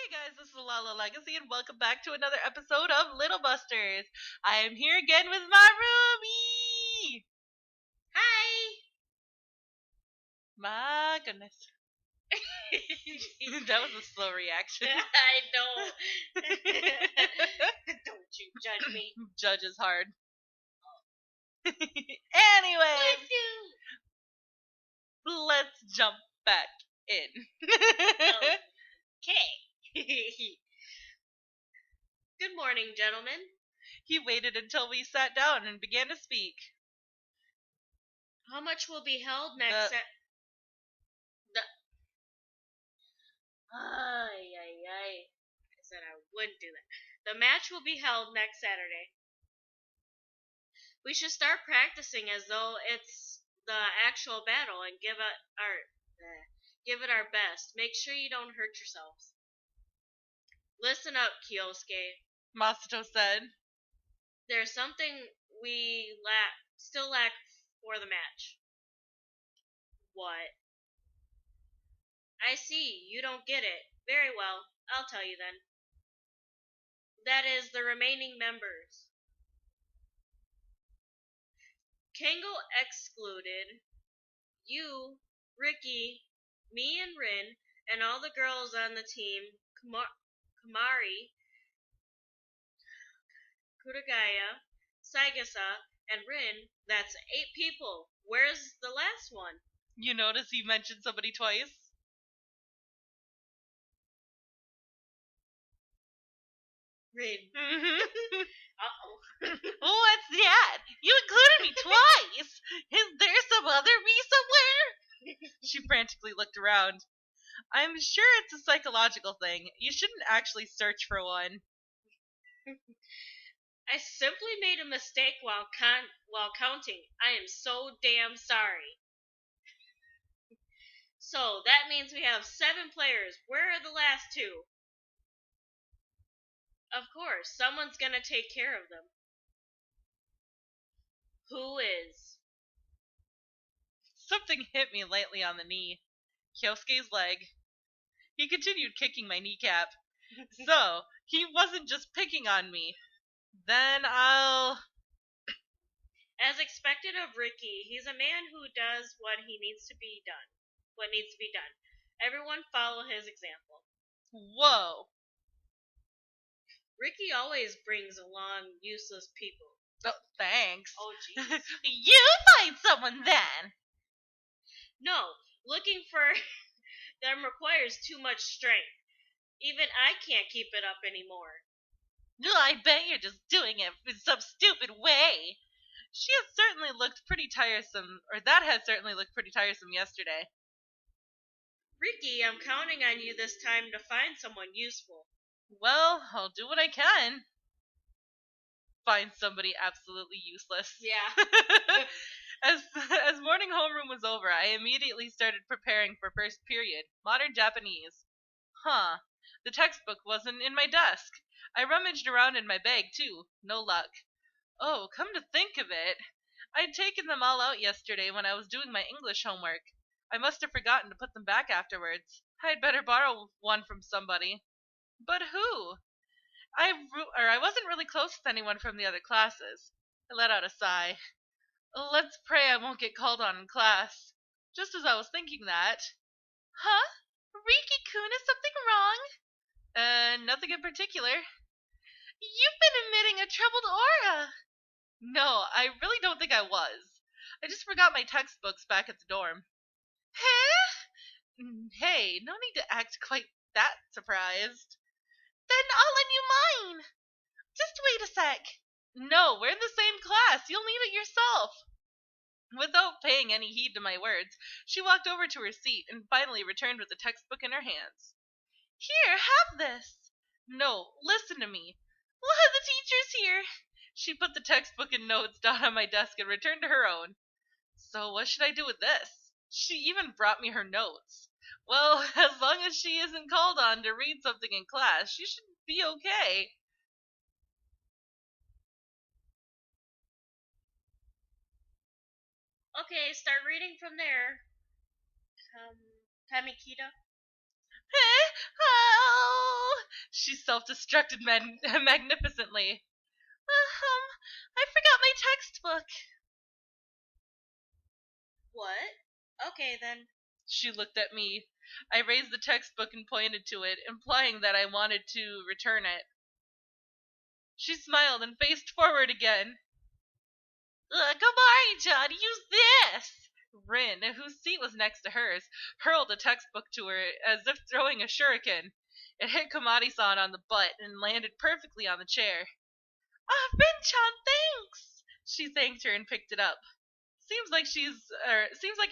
Hey guys, this is Lala Legacy, and welcome back to another episode of Little Busters. I am here again with my Ruby. Hi. My goodness, that was a slow reaction. I know. Don't you judge me. Judge is hard. Anyways, let's jump back in. Okay. Good morning, gentlemen. He waited until we sat down and began to speak. How much will be held next? I said I wouldn't do that. The match will be held next Saturday. We should start practicing as though it's the actual battle and give it our best. Make sure you don't hurt yourselves. Listen up, Kyosuke. Masato said. There's something we still lack for the match. What? I see. You don't get it. Very well. I'll tell you then. That is the remaining members. Kango excluded. You, Ricky, me and Rin, and all the girls on the team, Kamari, Kurugaya, Saigasa, and Rin, that's 8 people. Where's the last one? You notice he mentioned somebody twice? Rin. Mm-hmm. Uh-oh. What's that? You included me twice! Is there some other me somewhere? She frantically looked around. I'm sure it's a psychological thing. You shouldn't actually search for one. I simply made a mistake while counting. I am so damn sorry. So, that means we have 7 players. Where are the last 2? Of course, someone's gonna take care of them. Who is? Something hit me lightly on the knee. Kyosuke's leg. He continued kicking my kneecap. So, he wasn't just picking on me. Then I'll... As expected of Ricky, he's a man who does what needs to be done. Everyone follow his example. Whoa. Ricky always brings along useless people. Oh, thanks. Oh, jeez. You find someone then. No, looking for them requires too much strength. Even I can't keep it up anymore. I bet you're just doing it in some stupid way. She has certainly looked pretty tiresome, or that has certainly looked pretty tiresome yesterday. Ricky, I'm counting on you this time to find someone useful. Well, I'll do what I can. Find somebody absolutely useless. Yeah. As morning homeroom was over, I immediately started preparing for first period, modern Japanese. The textbook wasn't in my desk. I rummaged around in my bag, too. No luck. Oh, come to think of it, I'd taken them all out yesterday when I was doing my English homework. I must have forgotten to put them back afterwards. I'd better borrow one from somebody. But who? I wasn't really close with anyone from the other classes. I let out a sigh. Let's pray I won't get called on in class. Just as I was thinking that... Huh? Riki-kun, is something wrong? Nothing in particular. You've been emitting a troubled aura. No, I really don't think I was. I just forgot my textbooks back at the dorm. Huh? Hey, no need to act quite that surprised. Then I'll lend you mine. Just wait a sec. No, we're in the same class. You'll need it yourself. Without paying any heed to my words, she walked over to her seat and finally returned with the textbook in her hands. Here, have this. No, listen to me. The teacher's here. She put the textbook and notes down on my desk and returned to her own. So what should I do with this? She even brought me her notes. Well, as long as she isn't called on to read something in class, she should be okay. Okay, start reading from there. Tamikita. Oh, She self-destructed magnificently. I forgot my textbook. What? Okay, then. She looked at me. I raised the textbook and pointed to it, implying that I wanted to return it. She smiled and faced forward again. Come on, John, use this! Rin, whose seat was next to hers, hurled a textbook to her as if throwing a shuriken. It hit Komari-san on the butt and landed perfectly on the chair. Rin-chan, thanks! She thanked her and picked it up. Seems like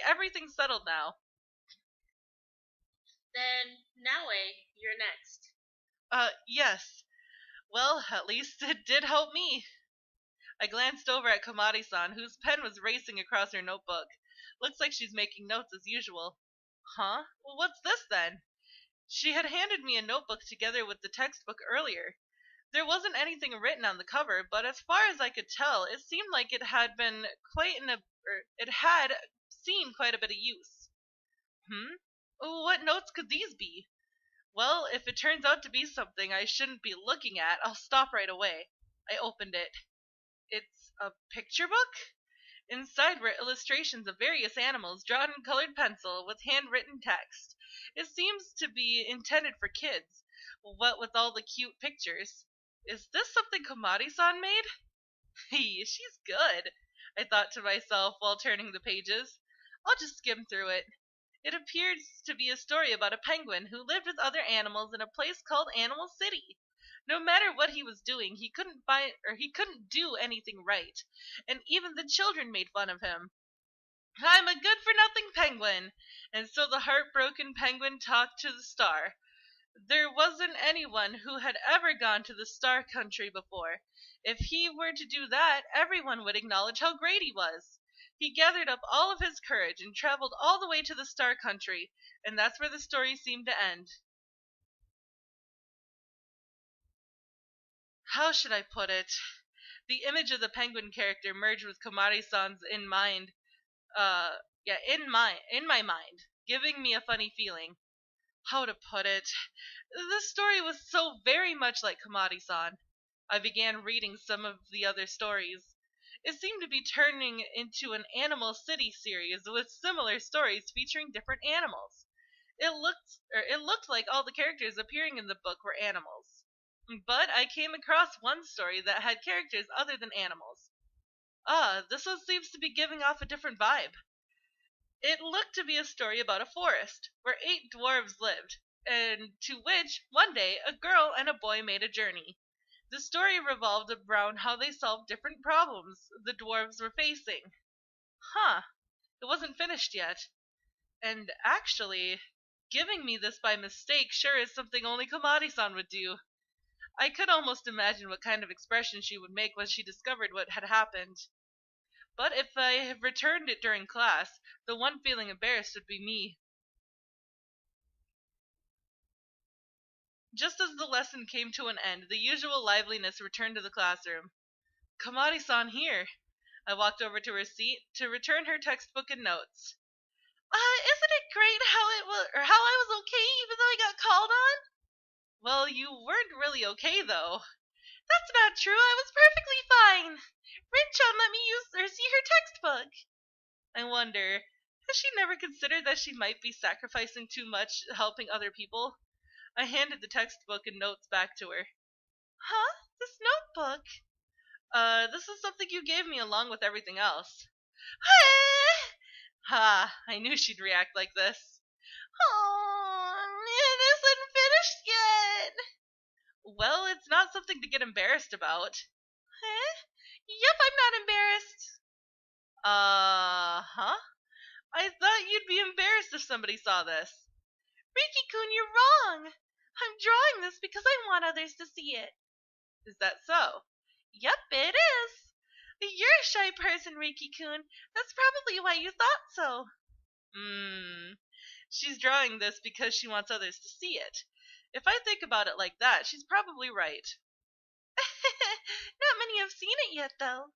everything's settled now. Then, Naue, you're next. Yes. Well, at least it did help me. I glanced over at Komari-san, whose pen was racing across her notebook. Looks like she's making notes as usual. Huh? Well, what's this then? She had handed me a notebook together with the textbook earlier. There wasn't anything written on the cover, but as far as I could tell, it seemed like it had seen quite a bit of use. What notes could these be? Well, if it turns out to be something I shouldn't be looking at, I'll stop right away. I opened it. It's a picture book? Inside were illustrations of various animals drawn in colored pencil with handwritten text. It seems to be intended for kids, what with all the cute pictures. Is this something Komari-san made? She's good, I thought to myself while turning the pages. I'll just skim through it. It appears to be a story about a penguin who lived with other animals in a place called Animal City. No matter what he was doing, he couldn't do anything right, and even the children made fun of him. I'm a good-for-nothing penguin, and so the heartbroken penguin talked to the star. There wasn't anyone who had ever gone to the star country before. If he were to do that, everyone would acknowledge how great he was. He gathered up all of his courage and traveled all the way to the star country, and that's where the story seemed to end. How should I put it? The image of the penguin character merged with Komari-san's in my mind, giving me a funny feeling. How to put it? The story was so very much like Komari-san. I began reading some of the other stories. It seemed to be turning into an Animal City series with similar stories featuring different animals. It looked like all the characters appearing in the book were animals. But I came across one story that had characters other than animals. This one seems to be giving off a different vibe. It looked to be a story about a forest, where 8 dwarves lived, and to which, one day, a girl and a boy made a journey. The story revolved around how they solved different problems the dwarves were facing. It wasn't finished yet. And actually, giving me this by mistake sure is something only Komari-san would do. I could almost imagine what kind of expression she would make when she discovered what had happened. But if I had returned it during class, the one feeling embarrassed would be me. Just as the lesson came to an end, the usual liveliness returned to the classroom. Komari-san here. I walked over to her seat to return her textbook and notes. Isn't it great how I was okay even though I got called on? Well, you weren't really okay though. That's not true. I was perfectly fine. Rin-chan let me see her textbook. I wonder, has she never considered that she might be sacrificing too much helping other people? I handed the textbook and notes back to her. This notebook? This is something you gave me along with everything else. I knew she'd react like this. It isn't finished yet. Well, it's not something to get embarrassed about. Yep, I'm not embarrassed. I thought you'd be embarrassed if somebody saw this. Riki-kun, you're wrong. I'm drawing this because I want others to see it. Is that so? Yep, it is. You're a shy person, Riki-kun. That's probably why you thought so. She's drawing this because she wants others to see it. If I think about it like that, she's probably right. Not many have seen it yet, though,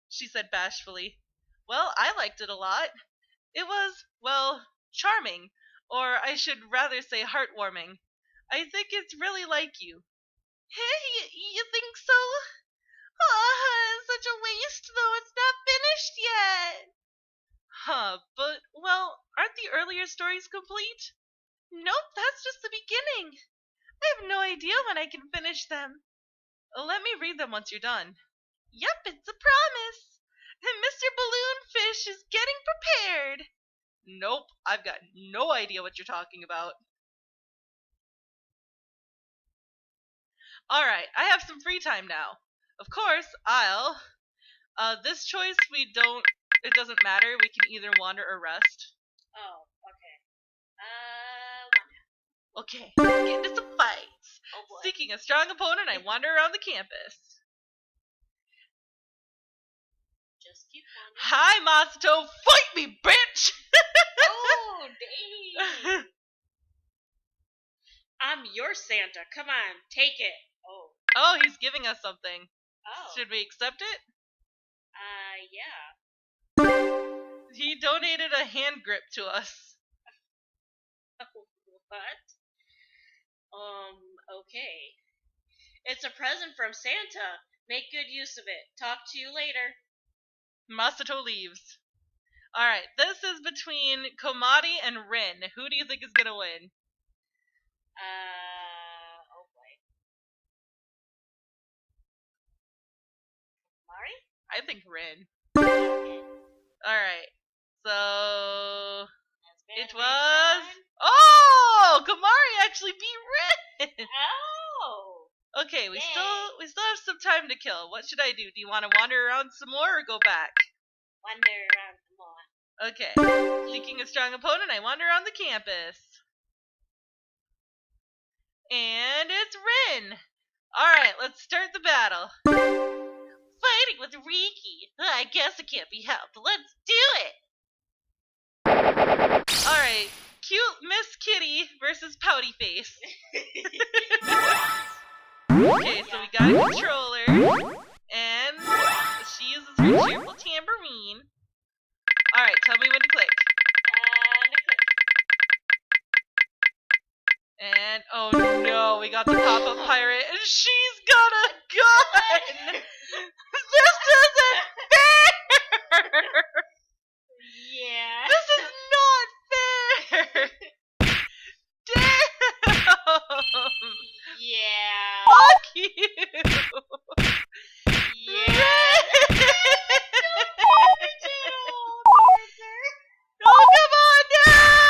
she said bashfully. Well, I liked it a lot. It was, well, charming, or I should rather say heartwarming. I think it's really like you. Hey, you think so? Oh, it's such a waste, though it's not finished yet. Huh, but, well, aren't the earlier stories complete? Nope, that's just the beginning. I have no idea when I can finish them. Let me read them once you're done. Yep, it's a promise. And Mr. Balloonfish is getting prepared. Nope, I've got no idea what you're talking about. Alright, I have some free time now. Of course, this choice it doesn't matter. We can either wander or rest. Oh, okay. Okay, let's get into some fights. Oh boy. Seeking a strong opponent, I wander around the campus. Just keep wandering. Hi, Masato! Fight me, bitch! Oh, dang. I'm your Santa. Come on, take it. Oh. Oh, he's giving us something. Oh. Should we accept it? Yeah. He donated a hand grip to us. What? Okay. It's a present from Santa. Make good use of it. Talk to you later. Masato leaves. Alright, this is between Komari and Rin. Who do you think is gonna win? Oh boy. Mari? I think Rin. Okay. Alright, so it Been a was... long time. Oh! Komari actually beat Rin! Oh. Okay, we Yay. still have some time to kill. What should I do? Do you want to wander around some more or go back? Wander around some more. Okay. Seeking a strong opponent, I wander around the campus. And it's Rin! Alright, let's start the battle. Fighting with Riki. I guess it can't be helped. Let's do it! Alright, cute Miss Kitty versus Pouty Face. Okay, so we got a controller, and she uses her cheerful tambourine. Alright, tell me when to click. And, oh no, we got the pop-up pirate, and she's got a gun! This isn't fair! Yeah. This is not fair! Damn! Yeah. Fuck you! Yeah. Oh, come on now!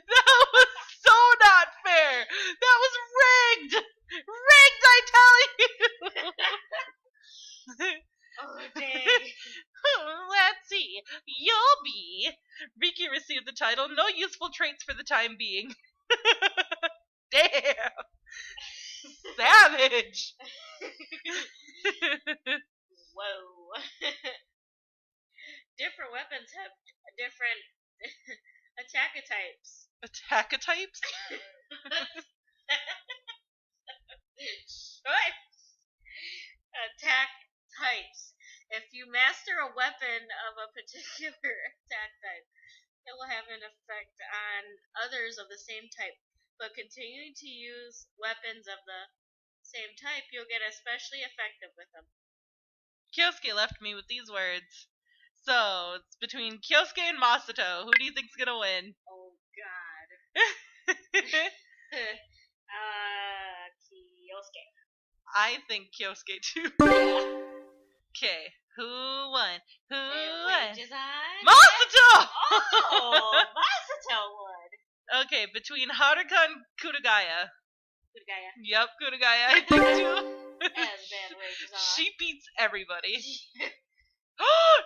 That was so not fair! That was rigged! Rigged, I tell you! Oh, dang. Let's see. You'll be... Riki received the title, no useful traits for the time being. Damn! Savage! Whoa. Different weapons have different attack types. Attackatypes? Attack types. If you master a weapon of a particular attack type, it will have an effect on others of the same type. But continuing to use weapons of the same type, you'll get especially effective with them. Kyosuke left me with these words. So, it's between Kyosuke and Masato. Who do you think's gonna win? Oh, God. Kyosuke. I think Kyosuke too. Okay, who won? Who won? Masato! Oh, Masato won. Okay, between Haruka and Kurugaya. Kurugaya. Yep, Kurugaya, I think too. As bad wages on. She beats everybody.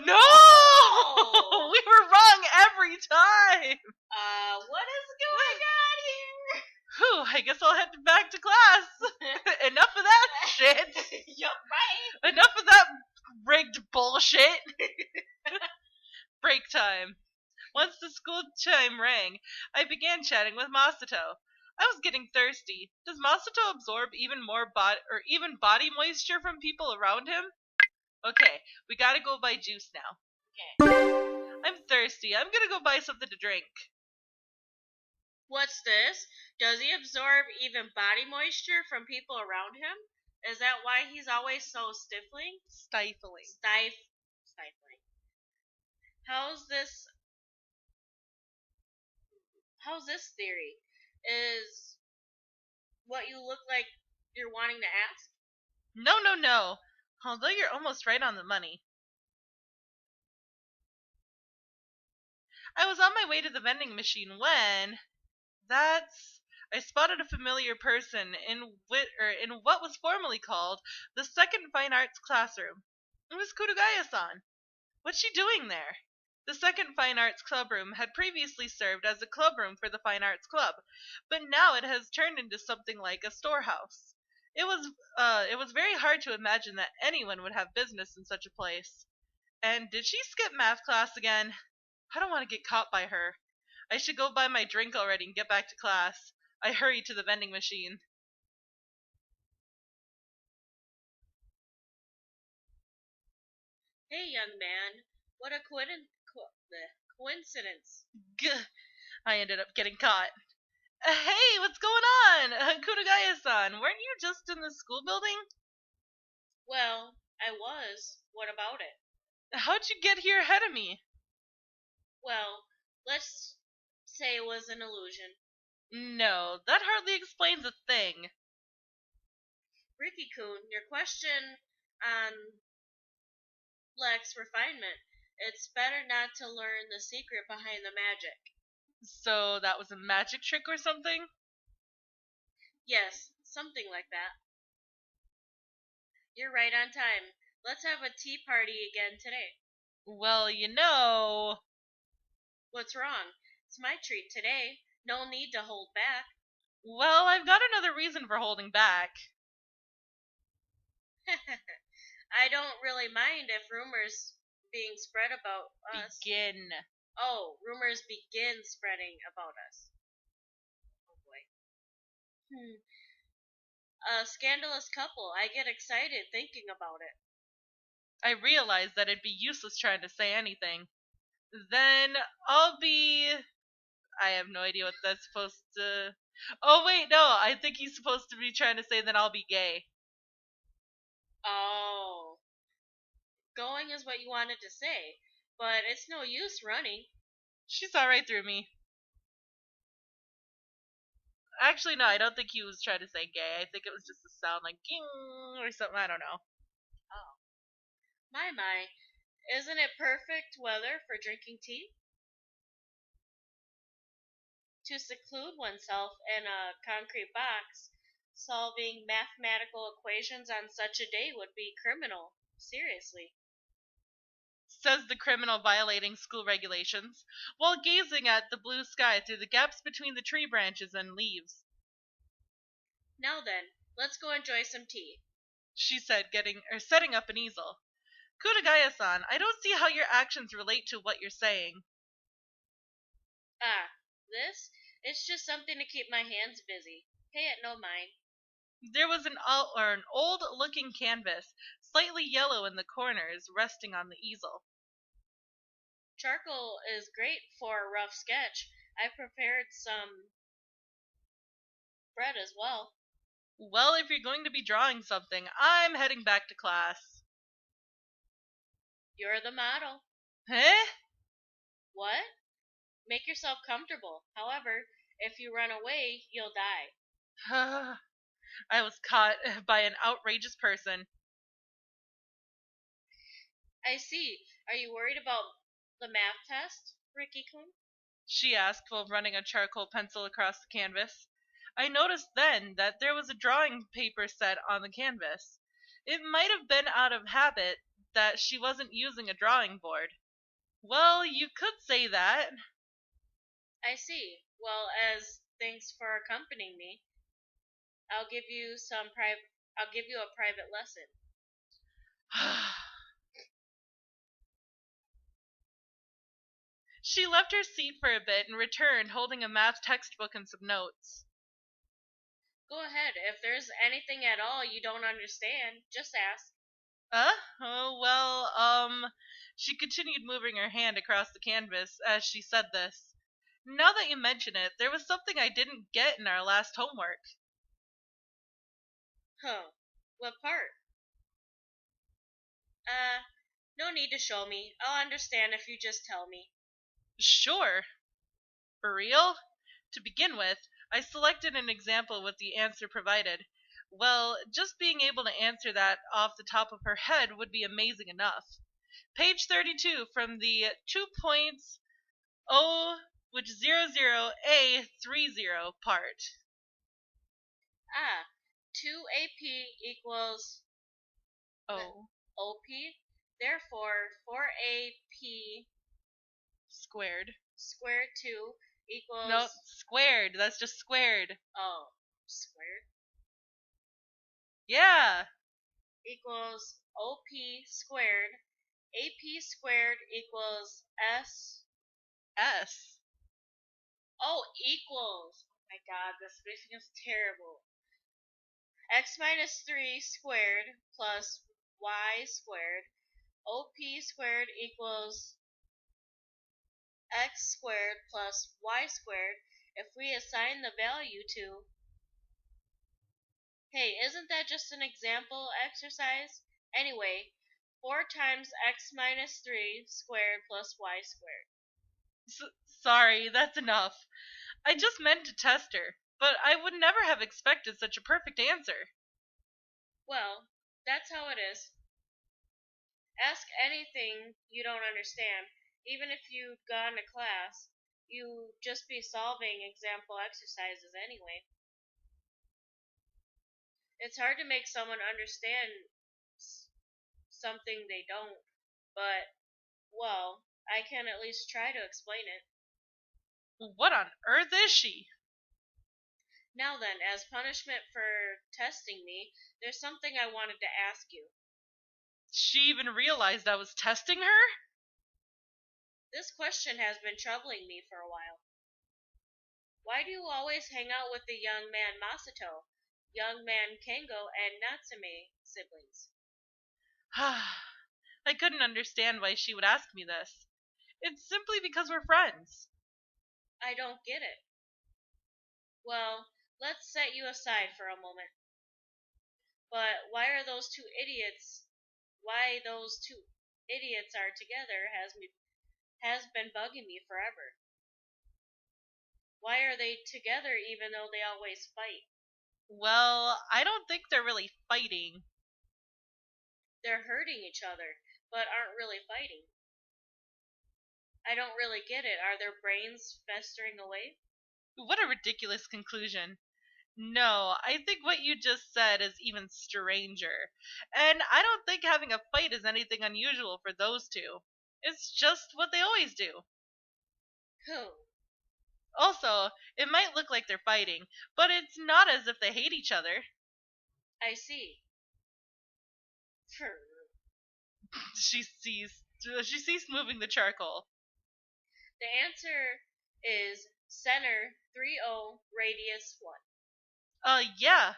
No! Oh. We were wrong every time! What is going on here? Whew, I guess I'll head back to class. Enough of that shit. You're right. Enough of that rigged bullshit. Break time. Once the school chime rang, I began chatting with Masato. I was getting thirsty. Does Masato absorb even body moisture from people around him? Okay, we gotta go buy juice now. Okay. I'm thirsty. I'm gonna go buy something to drink. What's this? Does he absorb even body moisture from people around him? Is that why he's always so stifling? Stifling. Stifling. How's this? How's this theory? Is what you look like you're wanting to ask? No, no, no. Although you're almost right on the money. I was on my way to the vending machine when I spotted a familiar person in what was formerly called the Second Fine Arts classroom. It was Kurugaya-san. What's she doing there? The Second Fine Arts clubroom had previously served as a clubroom for the Fine Arts Club, but now it has turned into something like a storehouse. It was very hard to imagine that anyone would have business in such a place. And did she skip math class again? I don't want to get caught by her. I should go buy my drink already and get back to class. I hurried to the vending machine. Hey, young man, what a coincidence. Gah, I ended up getting caught. Hey, what's going on? Kurugaya-san, weren't you just in the school building? Well, I was. What about it? How'd you get here ahead of me? Well, let's say it was an illusion. No, that hardly explains a thing. Ricky-kun, your question on Lex refinement. It's better not to learn the secret behind the magic. So that was a magic trick or something? Yes, something like that. You're right on time. Let's have a tea party again today. Well, you know... What's wrong? It's my treat today. No need to hold back. Well, I've got another reason for holding back. I don't really mind if rumors being spread about us. Begin. Oh, rumors begin spreading about us. Oh boy. A scandalous couple. I get excited thinking about it. I realized that it'd be useless trying to say anything. Then I'll be... I have no idea what that's supposed to... Oh, wait, no. I think he's supposed to be trying to say then I'll be gay. Oh. Going is what you wanted to say, but it's no use running. She saw right through me. Actually, no, I don't think he was trying to say gay. I think it was just a sound like ging or something. I don't know. Oh. My. Isn't it perfect weather for drinking tea? To seclude oneself in a concrete box, solving mathematical equations on such a day would be criminal. Seriously. Says the criminal violating school regulations, while gazing at the blue sky through the gaps between the tree branches and leaves. Now then, let's go enjoy some tea. She said, setting up an easel. Kurugaya-san, I don't see how your actions relate to what you're saying. Ah, this? It's just something to keep my hands busy. Pay it no mind. There was an old-looking canvas, slightly yellow in the corners, resting on the easel. Charcoal is great for a rough sketch. I prepared some bread as well. Well, if you're going to be drawing something, I'm heading back to class. You're the model. Eh? What? Make yourself comfortable. However, if you run away, you'll die. I was caught by an outrageous person. I see. Are you worried about the math test, Ricky-kun? She asked while running a charcoal pencil across the canvas. I noticed then that there was a drawing paper set on the canvas. It might have been out of habit that she wasn't using a drawing board. Well, you could say that. I see. Well, as thanks for accompanying me, I'll give you a private lesson. She left her seat for a bit and returned holding a math textbook and some notes. Go ahead. If there's anything at all you don't understand, just ask. Oh, well, she continued moving her hand across the canvas as she said this. Now that you mention it, there was something I didn't get in our last homework. Huh. What part? No need to show me. I'll understand if you just tell me. Sure. For real? To begin with, I selected an example with the answer provided. Well, just being able to answer that off the top of her head would be amazing enough. Page 32 from the 2.000A30 part. 2AP equals Oh, OP. Therefore, 4AP squared. squared 2 equals... No, squared. That's just squared. Oh, squared? Yeah. Equals OP squared. AP squared equals S. S. Oh, equals. Oh my god, this spacing is terrible. X minus 3 squared plus Y squared. OP squared equals X squared plus Y squared if we assign the value to... Hey, isn't that just an example exercise? Anyway, 4 times X minus 3 squared plus Y squared. Sorry, that's enough. I just meant to test her, but I would never have expected such a perfect answer. Well, that's how it is. Ask anything you don't understand. Even if you'd gone to class, you'd just be solving example exercises anyway. It's hard to make someone understand something they don't, but, well, I can at least try to explain it. What on earth is she? Now then, as punishment for testing me, there's something I wanted to ask you. She even realized I was testing her? This question has been troubling me for a while. Why do you always hang out with the young man Masato, young man Kengo, and Natsume siblings? I couldn't understand why she would ask me this. It's simply because we're friends. I don't get it. Well, let's set you aside for a moment. But why those two idiots are together has been bugging me forever. Why are they together even though they always fight? Well, I don't think they're really fighting. They're hurting each other, but aren't really fighting. I don't really get it. Are their brains festering away? What a ridiculous conclusion. No, I think what you just said is even stranger. And I don't think having a fight is anything unusual for those two. It's just what they always do. Who? Also, it might look like they're fighting, but it's not as if they hate each other. I see. She ceased moving the charcoal. The answer is center 30 radius 1. Yeah.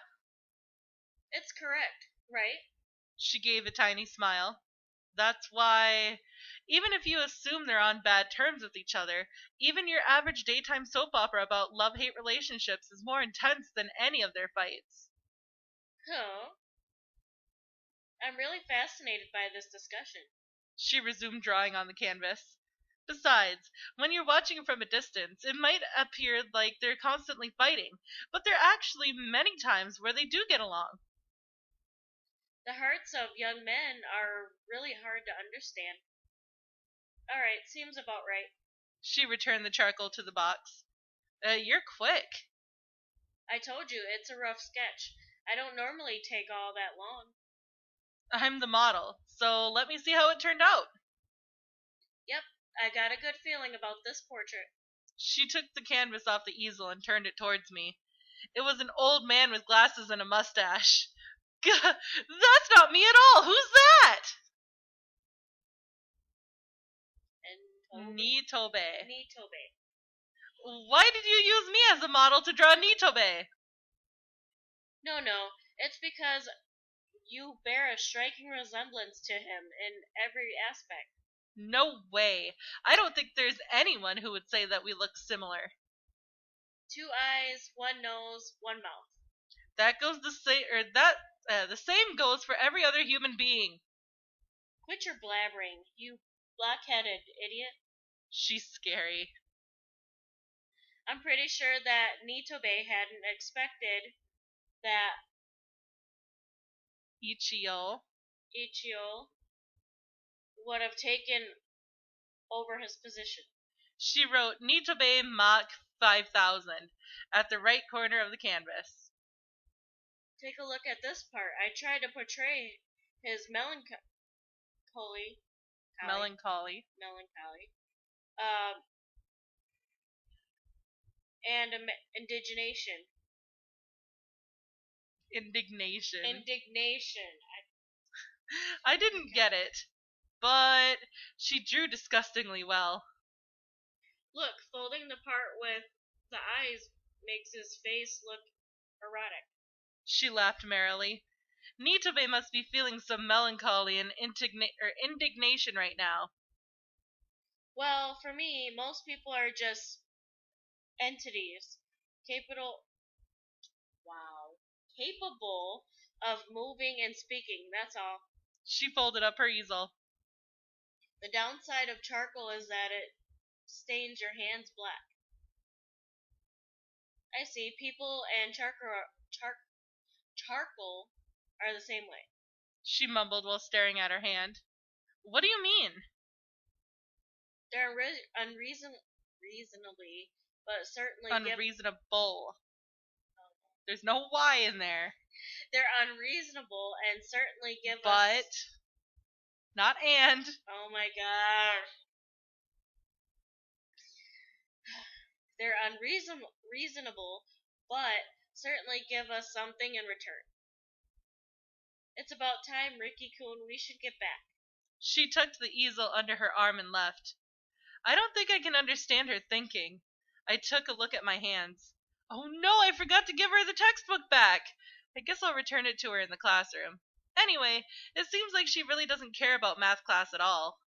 It's correct, right? She gave a tiny smile. That's why, even if you assume they're on bad terms with each other, even your average daytime soap opera about love-hate relationships is more intense than any of their fights. Huh. I'm really fascinated by this discussion. She resumed drawing on the canvas. Besides, when you're watching from a distance, it might appear like they're constantly fighting, but there are actually many times where they do get along. The hearts of young men are really hard to understand. Alright, seems about right. She returned the charcoal to the box. You're quick. I told you, it's a rough sketch. I don't normally take all that long. I'm the model, so let me see how it turned out. Yep, I got a good feeling about this portrait. She took the canvas off the easel and turned it towards me. It was an old man with glasses and a mustache. That's not me at all! Who's that? Nitobe. Why did you use me as a model to draw Nitobe? No, it's because you bear a striking resemblance to him in every aspect. No way. I don't think there's anyone who would say that we look similar. 2 eyes, 1 nose, 1 mouth. That goes the same, the same goes for every other human being. Quit your blabbering, you blockheaded idiot. She's scary. I'm pretty sure that Nitobe hadn't expected that Ichio. Ichio would have taken over his position. She wrote Nitobe Mach 5000 at the right corner of the canvas. Take a look at this part. I tried to portray his melancholy, and indignation. Indignation. I didn't get it, but she drew disgustingly well. Look, folding the part with the eyes makes his face look erotic. She laughed merrily. Nitobe must be feeling some melancholy and indignation right now. Well, for me, most people are just entities capable of moving and speaking, that's all. She folded up her easel. The downside of charcoal is that it stains your hands black. I see. People and charcoal are the same way. She mumbled while staring at her hand. What do you mean? They're unreasonably, but certainly unreasonable. There's no Y in there. They're unreasonable and certainly give us... But, not and. Oh my god. They're unreasonable, but certainly give us something in return. It's about time, Ricky-kun, we should get back. She tucked the easel under her arm and left. I don't think I can understand her thinking. I took a look at my hands. Oh no, I forgot to give her the textbook back. I guess I'll return it to her in the classroom. Anyway, it seems like she really doesn't care about math class at all.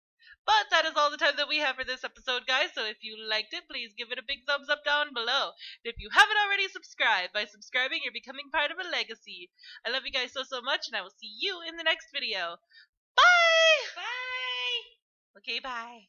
But that is all the time that we have for this episode, guys, so if you liked it, please give it a big thumbs up down below. And if you haven't already subscribed, by subscribing, you're becoming part of a legacy. I love you guys so, so much, and I will see you in the next video. Bye! Bye! Okay, bye.